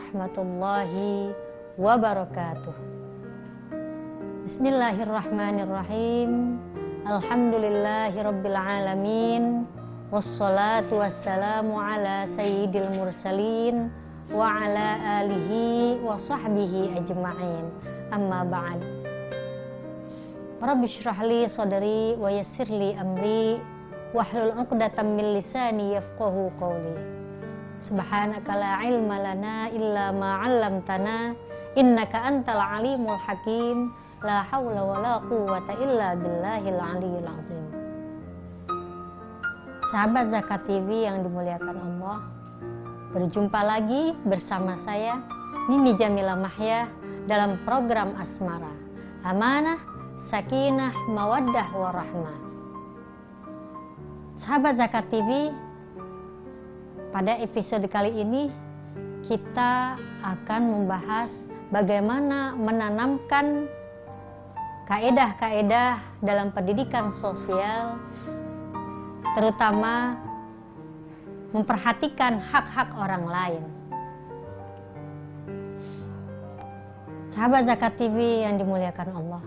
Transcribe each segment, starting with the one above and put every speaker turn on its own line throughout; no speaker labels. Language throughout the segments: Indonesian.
warahmatullahi wabarakatuh. Bismillahirrahmanirrahim. Alhamdulillahirabbil alamin. Wassalatu wassalamu ala sayyidil mursalin wa ala alihi wa sahbihi ajma'in. Amma ba'd. Rabbi shrah li sadri wa yassir li amri wahlul 'uqdatam min lisani yafqahu qawli. Subhanaka la ilma lana illa ma 'allamtana innaka antal alimul hakim. La haula wa la quwwata illa billahil aliyyil azim. Sahabat Zakat TV yang dimuliakan Allah, berjumpa lagi bersama saya Nini Jamila Mahya dalam program Asmara, Amanah, Sakinah, Mawaddah, Warahmah. Sahabat Zakat TV, pada episode kali ini kita akan membahas bagaimana menanamkan kaedah-kaedah dalam pendidikan sosial, terutama memperhatikan hak-hak orang lain. Sahabat Zakat TV yang dimuliakan Allah,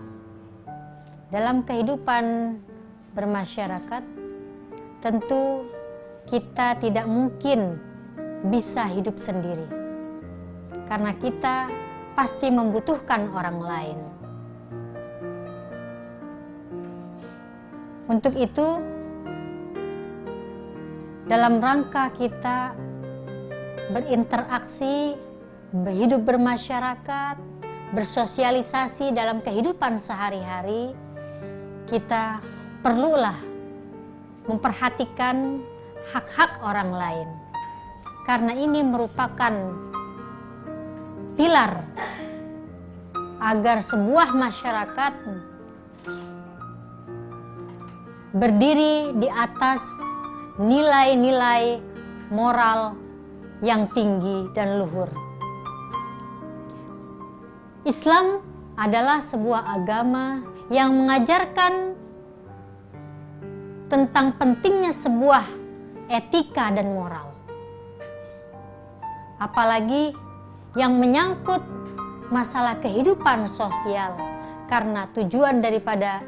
dalam kehidupan bermasyarakat tentu kita tidak mungkin bisa hidup sendiri, karena kita pasti membutuhkan orang lain. Untuk itu, dalam rangka kita berinteraksi, hidup bermasyarakat, bersosialisasi dalam kehidupan sehari-hari, kita perlulah memperhatikan hak-hak orang lain, karena ini merupakan pilar agar sebuah masyarakat berdiri di atas nilai-nilai moral yang tinggi dan luhur. Islam adalah sebuah agama yang mengajarkan tentang pentingnya sebuah etika dan moral. Apalagi yang menyangkut masalah kehidupan sosial, karena tujuan daripada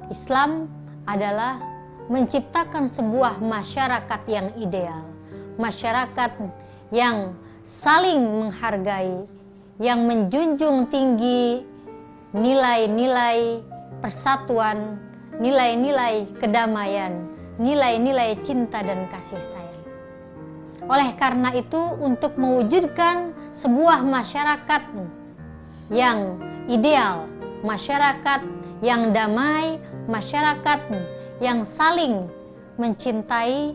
Islam adalah menciptakan sebuah masyarakat yang ideal, masyarakat yang saling menghargai, yang menjunjung tinggi nilai-nilai persatuan, nilai-nilai kedamaian, nilai-nilai cinta dan kasih sayang. Oleh karena itu, untuk mewujudkan sebuah masyarakat yang ideal, masyarakat yang damai, masyarakat yang saling mencintai,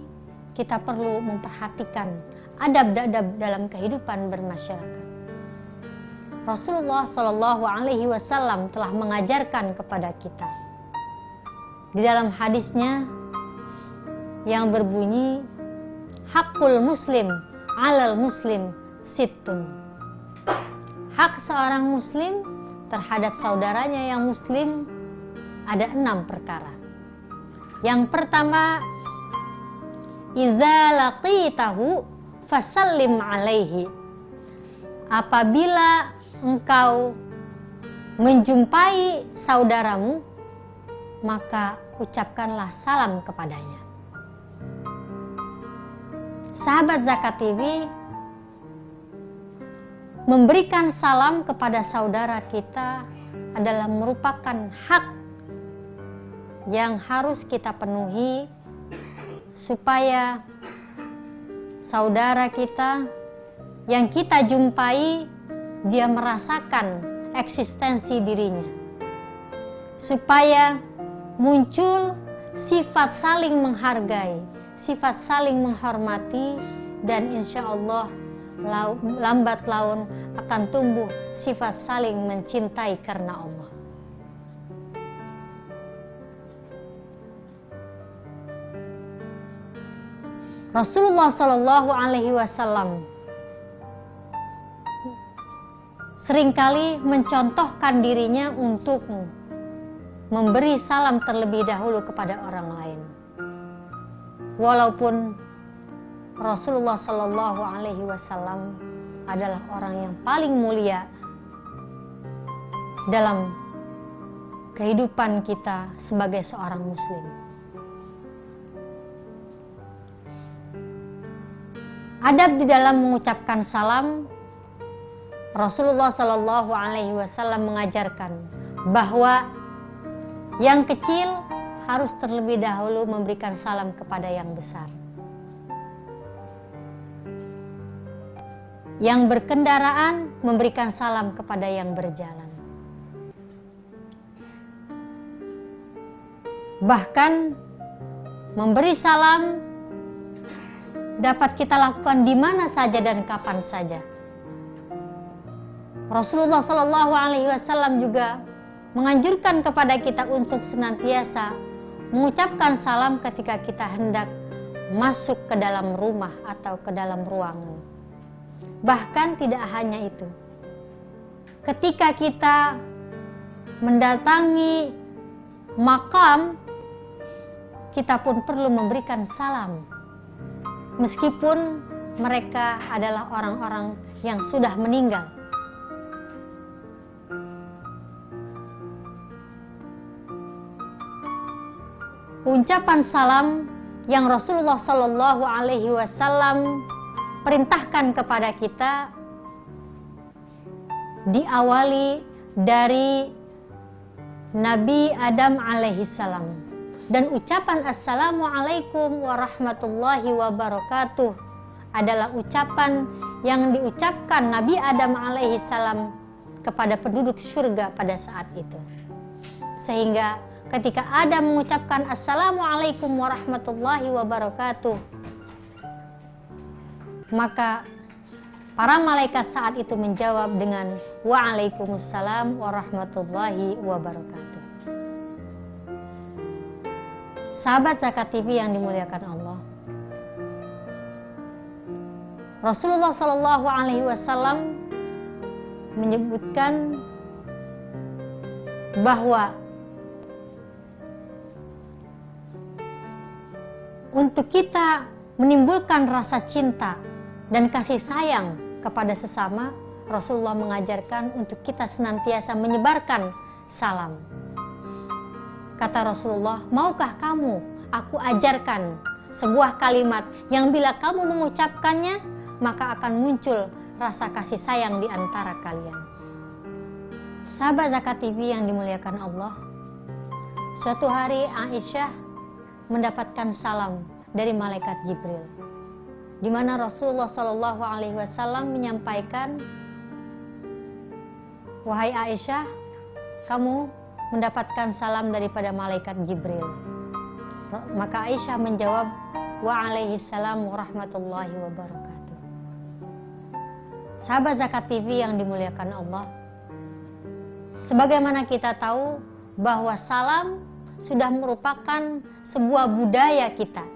kita perlu memperhatikan adab-adab dalam kehidupan bermasyarakat. Rasulullah Shallallahu Alaihi Wasallam telah mengajarkan kepada kita di dalam hadisnya yang berbunyi, hakul muslim alal muslim sittun. Hak seorang muslim terhadap saudaranya yang muslim ada 6 perkara. Yang pertama, idza laqitahu fasallim alaihi. Apabila engkau menjumpai saudaramu, maka ucapkanlah salam kepadanya. Sahabat Zakat TV, memberikan salam kepada saudara kita adalah merupakan hak yang harus kita penuhi supaya saudara kita yang kita jumpai, dia merasakan eksistensi dirinya, supaya muncul sifat saling menghargai, sifat saling menghormati, dan insya Allah lambat laun akan tumbuh sifat saling mencintai karena Allah. Rasulullah Shallallahu Alaihi Wasallam seringkali mencontohkan dirinya untuk memberi salam terlebih dahulu kepada orang lain. Walaupun Rasulullah Shallallahu Alaihi Wasallam adalah orang yang paling mulia dalam kehidupan kita sebagai seorang muslim. Adab di dalam mengucapkan salam, Rasulullah Shallallahu Alaihi Wasallam mengajarkan bahwa yang kecil harus terlebih dahulu memberikan salam kepada yang besar. Yang berkendaraan memberikan salam kepada yang berjalan. Bahkan memberi salam dapat kita lakukan di mana saja dan kapan saja. Rasulullah Shallallahu Alaihi Wasallam juga menganjurkan kepada kita untuk senantiasa mengucapkan salam ketika kita hendak masuk ke dalam rumah atau ke dalam ruangan. Bahkan tidak hanya itu, ketika kita mendatangi makam, kita pun perlu memberikan salam, meskipun mereka adalah orang-orang yang sudah meninggal. Ucapan salam yang Rasulullah Shallallahu Alaihi Wasallam perintahkan kepada kita diawali dari Nabi Adam alaihissalam, dan ucapan Assalamualaikum warahmatullahi wabarakatuh adalah ucapan yang diucapkan Nabi Adam alaihissalam kepada penduduk surga pada saat itu. Sehingga ketika Adam mengucapkan Assalamualaikum warahmatullahi wabarakatuh, maka para malaikat saat itu menjawab dengan Waalaikumsalam warahmatullahi wabarakatuh. Sahabat Zakat TV yang dimuliakan Allah, Rasulullah Shallallahu Alaihi Wasallam menyebutkan bahwa untuk kita menimbulkan rasa cinta dan kasih sayang kepada sesama, Rasulullah mengajarkan untuk kita senantiasa menyebarkan salam. Kata Rasulullah, maukah kamu aku ajarkan sebuah kalimat yang bila kamu mengucapkannya, maka akan muncul rasa kasih sayang di antara kalian. Sahabat Zakat TV yang dimuliakan Allah, suatu hari Aisyah mendapatkan salam dari malaikat Jibril, di mana Rasulullah Shallallahu Alaihi Wasallam menyampaikan, wahai Aisyah, kamu mendapatkan salam daripada malaikat Jibril. Maka Aisyah menjawab, Waalaikumsalam warahmatullahi wabarakatuh. Sahabat Zakat TV yang dimuliakan Allah, sebagaimana kita tahu bahwa salam sudah merupakan sebuah budaya kita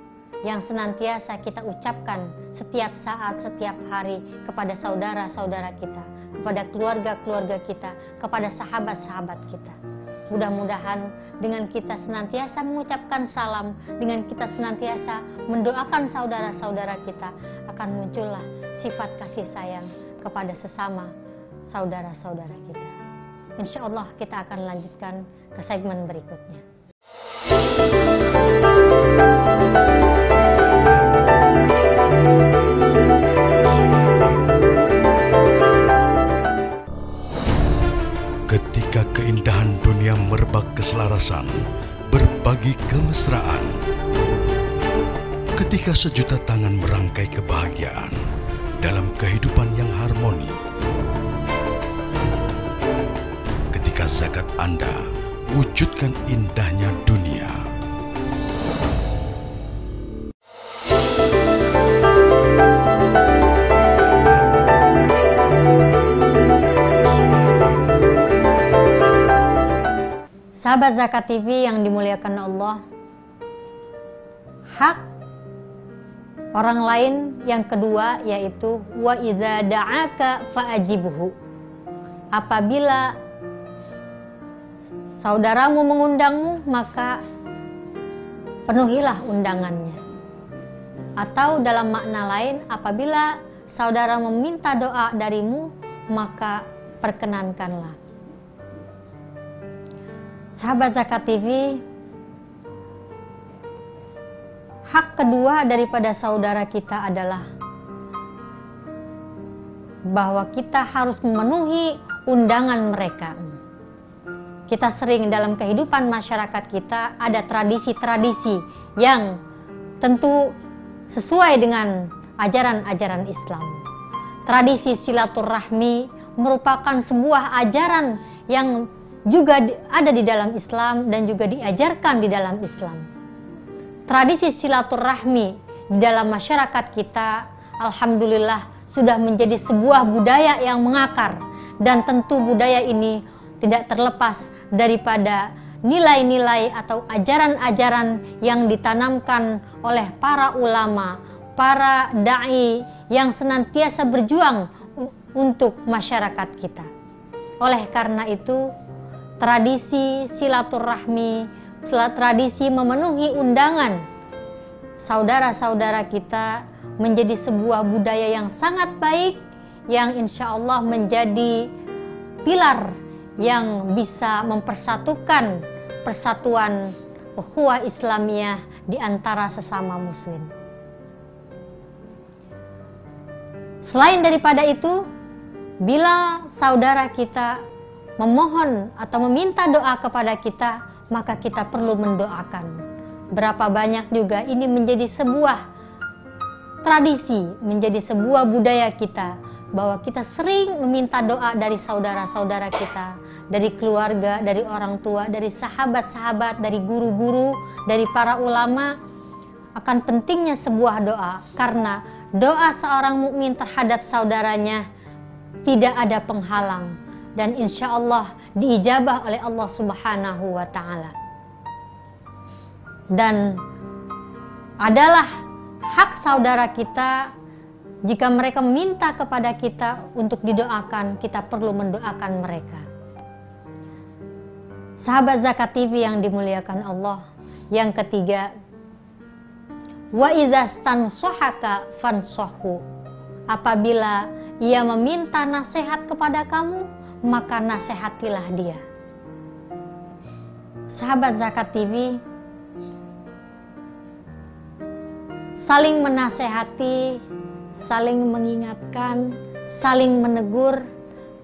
yang senantiasa kita ucapkan setiap saat, setiap hari kepada saudara-saudara kita, kepada keluarga-keluarga kita, kepada sahabat-sahabat kita. Mudah-mudahan dengan kita senantiasa mengucapkan salam, dengan kita senantiasa mendoakan saudara-saudara kita, akan muncullah sifat kasih sayang kepada sesama saudara-saudara kita. Insya Allah kita akan lanjutkan ke segmen berikutnya.
Ketika keindahan dunia merebak keselarasan, berbagi kemesraan. Ketika sejuta tangan merangkai kebahagiaan dalam kehidupan yang harmoni. Ketika zakat Anda wujudkan indahnya dunia.
Sahabat Zakat TV yang dimuliakan Allah, hak orang lain yang kedua yaitu wa idza da'aka fa'ajibhu. Apabila saudaramu mengundangmu, maka penuhilah undangannya. Atau dalam makna lain, apabila saudara meminta doa darimu, maka perkenankanlah. Sahabat Zakat TV, hak kedua daripada saudara kita adalah bahwa kita harus memenuhi undangan mereka. Kita sering dalam kehidupan masyarakat kita ada tradisi-tradisi yang tentu sesuai dengan ajaran-ajaran Islam. Tradisi silaturahmi merupakan sebuah ajaran yang juga ada di dalam Islam dan juga diajarkan di dalam Islam. Tradisi silaturahmi di dalam masyarakat kita, alhamdulillah, sudah menjadi sebuah budaya yang mengakar, dan tentu budaya ini tidak terlepas daripada nilai-nilai atau ajaran-ajaran yang ditanamkan oleh para ulama, para dai yang senantiasa berjuang untuk masyarakat kita. Oleh karena itu, tradisi silaturahmi, tradisi memenuhi undangan saudara-saudara kita menjadi sebuah budaya yang sangat baik, yang insya Allah menjadi pilar yang bisa mempersatukan persatuan ukhuwah Islamiyah di antara sesama muslim. Selain daripada itu, bila saudara kita memohon atau meminta doa kepada kita, maka kita perlu mendoakan. Berapa banyak juga ini menjadi sebuah tradisi, menjadi sebuah budaya kita, bahwa kita sering meminta doa dari saudara-saudara kita, dari keluarga, dari orang tua, dari sahabat-sahabat, dari guru-guru, dari para ulama, akan pentingnya sebuah doa, karena doa seorang mukmin terhadap saudaranya tidak ada penghalang, dan insya Allah diijabah oleh Allah Subhanahu wa Ta'ala. Dan adalah hak saudara kita, jika mereka meminta kepada kita untuk didoakan, kita perlu mendoakan mereka. Sahabat Zakat TV yang dimuliakan Allah, yang ketiga, wa idza stansahaka fansahhu. Apabila ia meminta nasihat kepada kamu, maka nasihatilah dia. Sahabat Zakat TV, saling menasehati, saling mengingatkan, saling menegur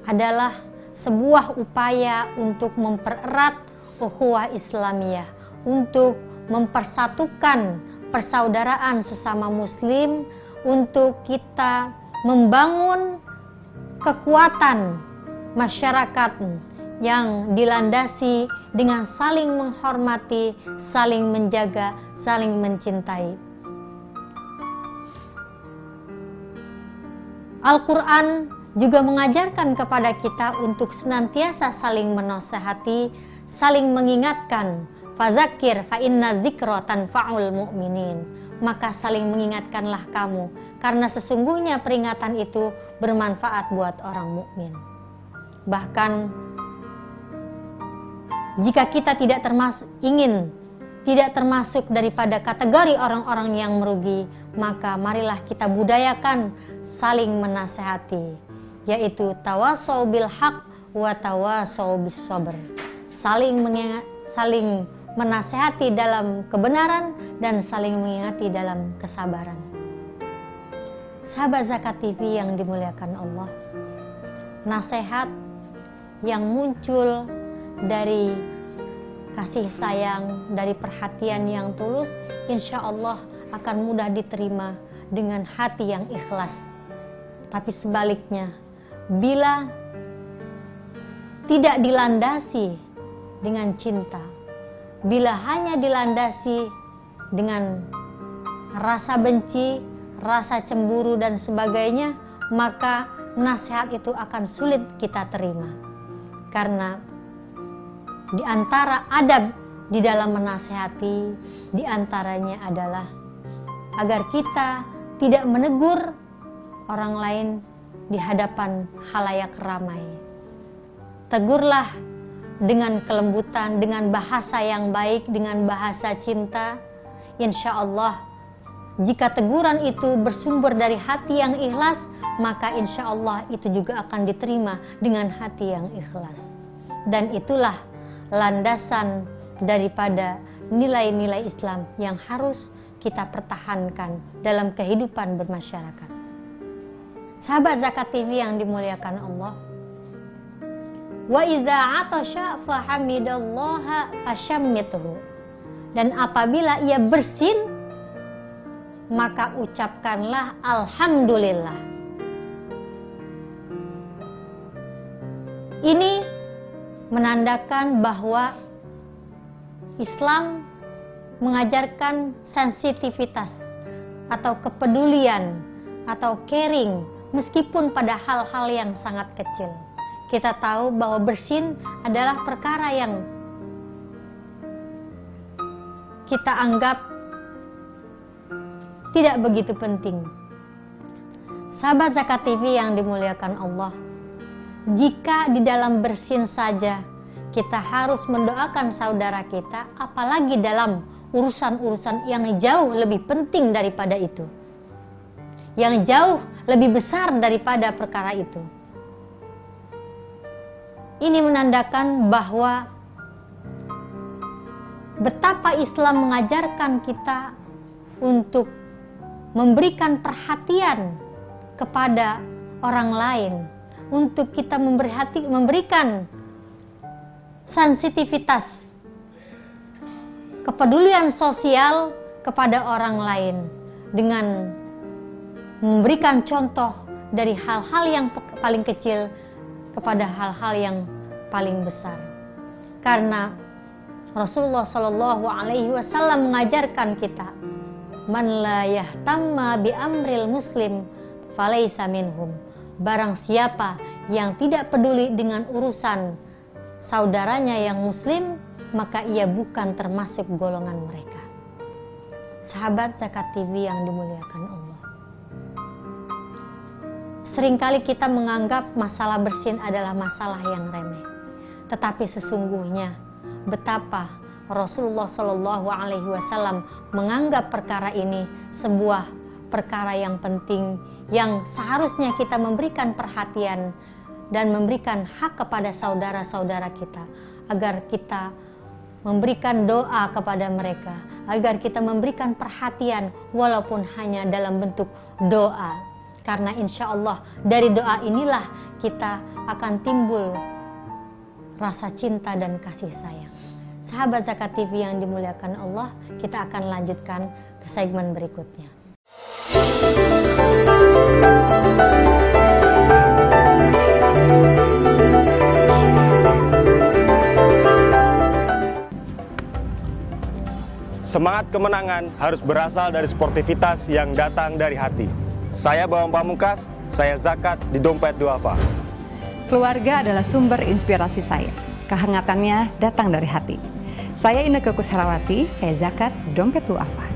adalah sebuah upaya untuk mempererat ukhuwah Islamiyah, untuk mempersatukan persaudaraan sesama muslim, untuk kita membangun kekuatan masyarakat yang dilandasi dengan saling menghormati, saling menjaga, saling mencintai. Al-Quran juga mengajarkan kepada kita untuk senantiasa saling menasehati, saling mengingatkan. Fadzakir fa inna dzikra tanfa'ul mu'minin. Maka saling mengingatkanlah kamu, karena sesungguhnya peringatan itu bermanfaat buat orang mukmin. Bahkan jika kita tidak termasuk daripada kategori orang-orang yang merugi, maka marilah kita budayakan saling menasehati, yaitu tawasau bil haq wa tawasau bis sabr. Saling menasehati dalam kebenaran dan saling mengingati dalam kesabaran. Sahabat Zakat TV yang dimuliakan Allah, nasihat yang muncul dari kasih sayang, dari perhatian yang tulus, insya Allah akan mudah diterima dengan hati yang ikhlas. Tapi sebaliknya, bila tidak dilandasi dengan cinta, bila hanya dilandasi dengan rasa benci, rasa cemburu dan sebagainya, maka nasihat itu akan sulit kita terima. Karena di antara adab di dalam menasihati, di antaranya adalah agar kita tidak menegur orang lain di hadapan khalayak ramai. Tegurlah dengan kelembutan, dengan bahasa yang baik, dengan bahasa cinta. Insya Allah jika teguran itu bersumber dari hati yang ikhlas, maka insya Allah itu juga akan diterima dengan hati yang ikhlas. Dan itulah landasan daripada nilai-nilai Islam yang harus kita pertahankan dalam kehidupan bermasyarakat. Sahabat Zakat TV yang dimuliakan Allah, wa idza atasha fahamidallaha fashammithu, dan apabila ia bersin maka ucapkanlah alhamdulillah. Ini menandakan bahwa Islam mengajarkan sensitivitas atau kepedulian atau caring meskipun pada hal-hal yang sangat kecil. Kita tahu bahwa bersin adalah perkara yang kita anggap tidak begitu penting. Sahabat Zakat TV yang dimuliakan Allah, jika di dalam bersin saja kita harus mendoakan saudara kita, apalagi dalam urusan-urusan yang jauh lebih penting daripada itu, yang jauh lebih besar daripada perkara itu. Ini menandakan bahwa betapa Islam mengajarkan kita untuk memberikan perhatian kepada orang lain, untuk kita memberikan sensitivitas, kepedulian sosial kepada orang lain dengan memberikan contoh dari hal-hal yang paling kecil kepada hal-hal yang paling besar. Karena Rasulullah Shallallahu Alaihi Wasallam mengajarkan kita, man la yahtamma bi amril muslim falaysa minhum. Barang siapa yang tidak peduli dengan urusan saudaranya yang muslim, maka ia bukan termasuk golongan mereka. Sahabat Zakat TV yang dimuliakan Allah, seringkali kita menganggap masalah bersin adalah masalah yang remeh, tetapi sesungguhnya betapa Rasulullah Shallallahu Alaihi Wasallam menganggap perkara ini sebuah perkara yang penting, yang seharusnya kita memberikan perhatian dan memberikan hak kepada saudara-saudara kita, agar kita memberikan doa kepada mereka, agar kita memberikan perhatian walaupun hanya dalam bentuk doa. Karena insya Allah dari doa inilah kita akan timbul rasa cinta dan kasih sayang. Sahabat Zakat TV yang dimuliakan Allah, kita akan lanjutkan ke segmen berikutnya.
Semangat kemenangan harus berasal dari sportivitas yang datang dari hati. Saya Bawang Pamungkas, saya zakat di Dompet Duafa.
Keluarga adalah sumber inspirasi saya. Kehangatannya datang dari hati. Saya Inneke Kusharawati, saya zakat di Dompet Duafa.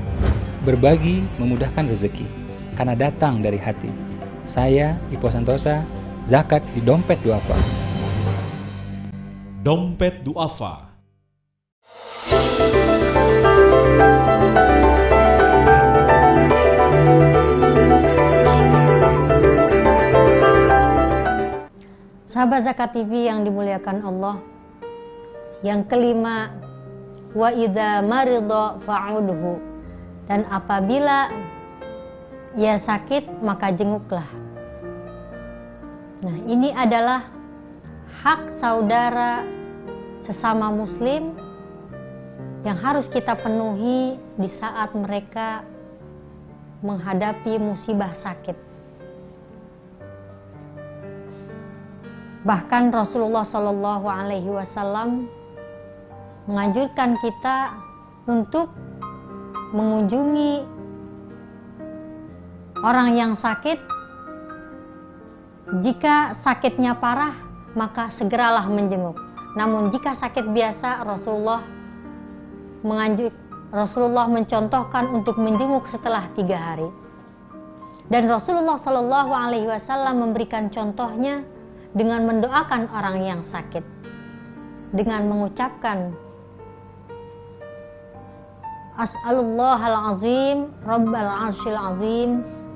Berbagi memudahkan rezeki, karena datang dari hati. Saya Ipo Santosa, zakat di Dompet Duafa.
Dompet Duafa.
Sahabat Zakat TV yang dimuliakan Allah, yang kelima, wa idza marida fa'udhu, dan apabila ia sakit maka jenguklah. Nah, ini adalah hak saudara sesama muslim yang harus kita penuhi di saat mereka menghadapi musibah sakit. Bahkan Rasulullah Shallallahu Alaihi Wasallam menganjurkan kita untuk mengunjungi orang yang sakit. Jika sakitnya parah, maka segeralah menjenguk. Namun jika sakit biasa, Rasulullah mencontohkan untuk menjenguk setelah 3 hari. Dan Rasulullah Shallallahu Alaihi Wasallam memberikan contohnya dengan mendoakan orang yang sakit, dengan mengucapkan As'alullahal azim Rabbal arsyil azim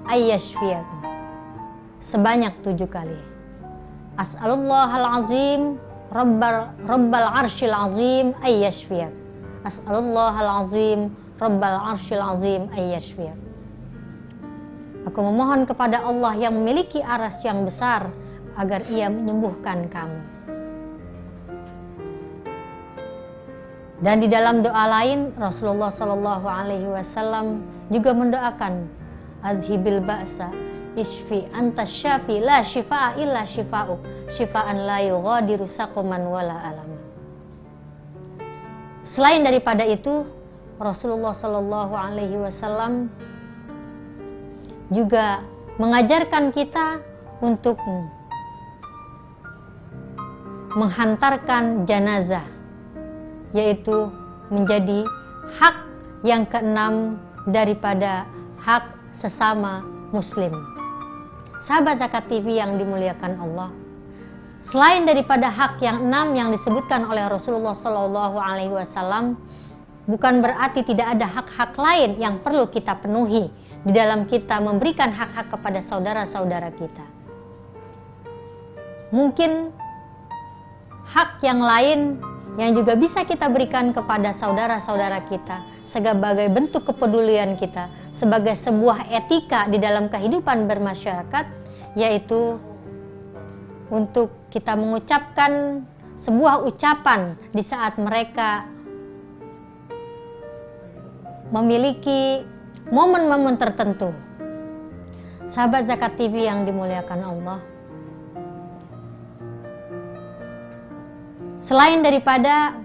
ayyashfiyakum. Sebanyak 7 kali. As'alullahal azim Rabbal arsyil azim ayyashfiyak. As'alullahal azim Rabbal arsyil azim ayyashfiyak. Aku memohon kepada Allah yang memiliki arsy yang besar agar ia menyembuhkan kamu. Dan di dalam doa lain Rasulullah Shallallahu Alaihi Wasallam juga mendoakan, adhibil ba'sa isfi anta syafi la shifaa illa shifa'uk shifaan la yughadiru saqaman wala alama. Selain daripada itu, Rasulullah Shallallahu Alaihi Wasallam juga mengajarkan kita untuk menghantarkan jenazah, yaitu menjadi hak yang keenam daripada hak sesama muslim. Sahabat Zakat TV yang dimuliakan Allah, selain daripada hak yang 6 yang disebutkan oleh Rasulullah Shallallahu Alaihi Wasallam, bukan berarti tidak ada hak-hak lain yang perlu kita penuhi di dalam kita memberikan hak-hak kepada saudara-saudara kita. Mungkin hak yang lain yang juga bisa kita berikan kepada saudara-saudara kita sebagai bentuk kepedulian kita, sebagai sebuah etika di dalam kehidupan bermasyarakat, yaitu untuk kita mengucapkan sebuah ucapan di saat mereka memiliki momen-momen tertentu. Sahabat Zakat TV yang dimuliakan Allah, selain daripada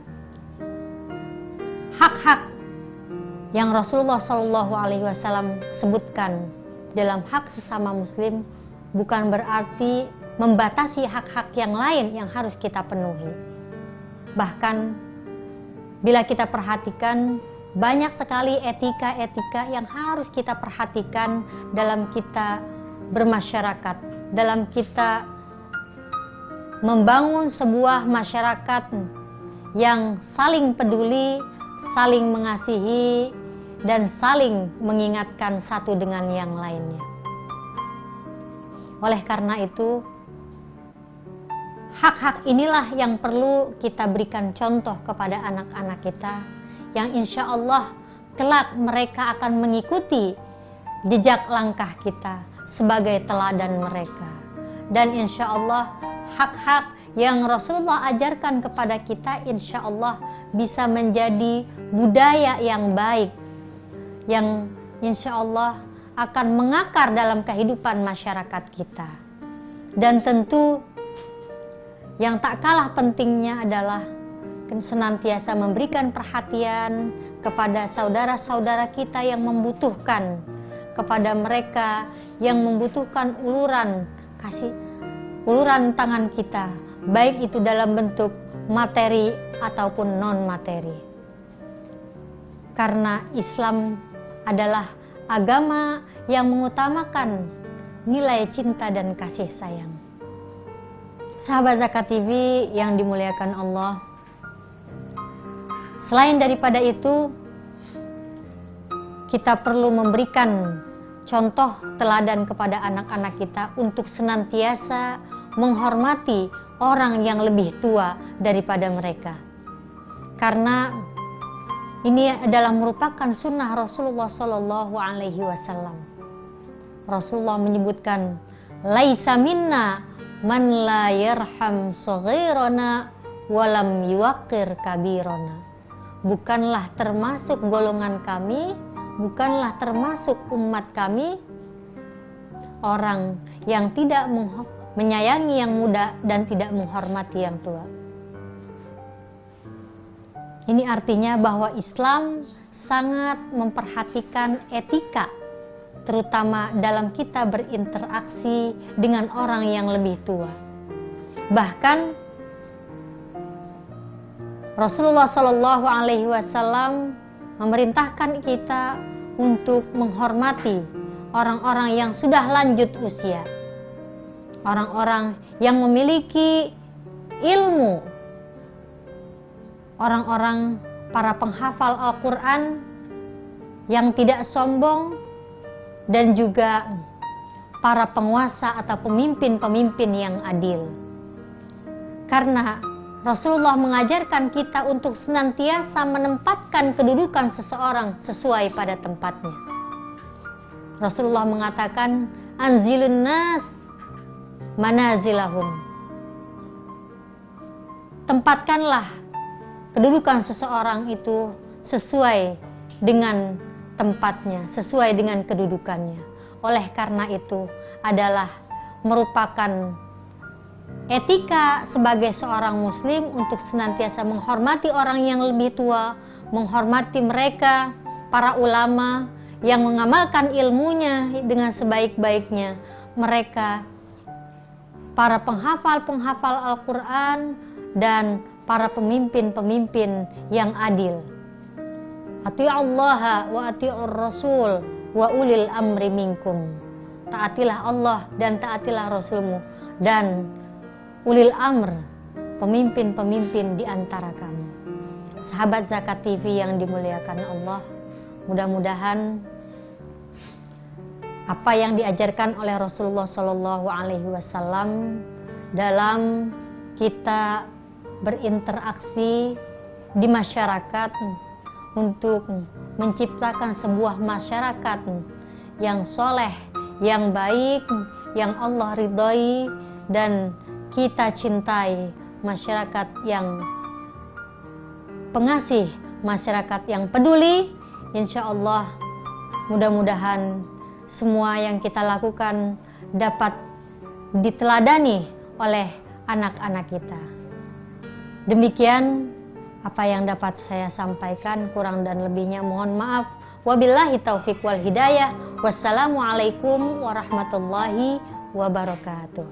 hak-hak yang Rasulullah Shallallahu Alaihi Wasallam sebutkan dalam hak sesama muslim, bukan berarti membatasi hak-hak yang lain yang harus kita penuhi. Bahkan bila kita perhatikan, banyak sekali etika-etika yang harus kita perhatikan dalam kita bermasyarakat, dalam kita membangun sebuah masyarakat yang saling peduli, saling mengasihi, dan saling mengingatkan satu dengan yang lainnya. Oleh karena itu, hak-hak inilah yang perlu kita berikan contoh kepada anak-anak kita, yang insya Allah kelak mereka akan mengikuti jejak langkah kita sebagai teladan mereka. Dan insya Allah hak-hak yang Rasulullah ajarkan kepada kita insya Allah bisa menjadi budaya yang baik, yang insya Allah akan mengakar dalam kehidupan masyarakat kita. Dan tentu yang tak kalah pentingnya adalah senantiasa memberikan perhatian kepada saudara-saudara kita yang membutuhkan, kepada mereka yang membutuhkan uluran tangan kita, baik itu dalam bentuk materi ataupun non materi. Karena Islam adalah agama yang mengutamakan nilai cinta dan kasih sayang. Sahabat Zakat TV yang dimuliakan Allah, selain daripada itu, kita perlu memberikan contoh teladan kepada anak-anak kita untuk senantiasa menghormati orang yang lebih tua daripada mereka. Karena ini adalah merupakan sunnah Rasulullah Shallallahu Alaihi Wasallam. Rasulullah menyebutkan, laisa minna man la yarham saghirana walam yuwaqir kabirana. Bukanlah termasuk golongan kami, bukanlah termasuk umat kami orang yang tidak menyayangi yang muda dan tidak menghormati yang tua. Ini artinya bahwa Islam sangat memperhatikan etika, terutama dalam kita berinteraksi dengan orang yang lebih tua. Bahkan Rasulullah Shallallahu Alaihi Wasallam memerintahkan kita untuk menghormati orang-orang yang sudah lanjut usia, orang-orang yang memiliki ilmu, orang-orang para penghafal Al-Quran yang tidak sombong, dan juga para penguasa atau pemimpin-pemimpin yang adil. Karena Rasulullah mengajarkan kita untuk senantiasa menempatkan kedudukan seseorang sesuai pada tempatnya. Rasulullah mengatakan, anzilun nas manazilahum. Tempatkanlah kedudukan seseorang itu sesuai dengan tempatnya, sesuai dengan kedudukannya. Oleh karena itu adalah merupakan etika sebagai seorang muslim untuk senantiasa menghormati orang yang lebih tua, menghormati mereka, para ulama yang mengamalkan ilmunya dengan sebaik-baiknya, mereka para penghafal-penghafal Al-Quran dan para pemimpin-pemimpin yang adil. Ati'ullaha wa ati'ur rasul wa ulil amri minkum. Taatilah Allah dan taatilah Rasulmu dan ulil amr, pemimpin-pemimpin di antara kamu. Sahabat Zakat TV yang dimuliakan Allah, mudah-mudahan apa yang diajarkan oleh Rasulullah SAW dalam kita berinteraksi di masyarakat untuk menciptakan sebuah masyarakat yang soleh, yang baik, yang Allah ridhoi dan kita cintai, masyarakat yang pengasih, masyarakat yang peduli. Insya Allah mudah-mudahan semua yang kita lakukan dapat diteladani oleh anak-anak kita. Demikian apa yang dapat saya sampaikan, kurang dan lebihnya mohon maaf. Wabillahi taufiq wal hidayah. Wassalamualaikum warahmatullahi wabarakatuh.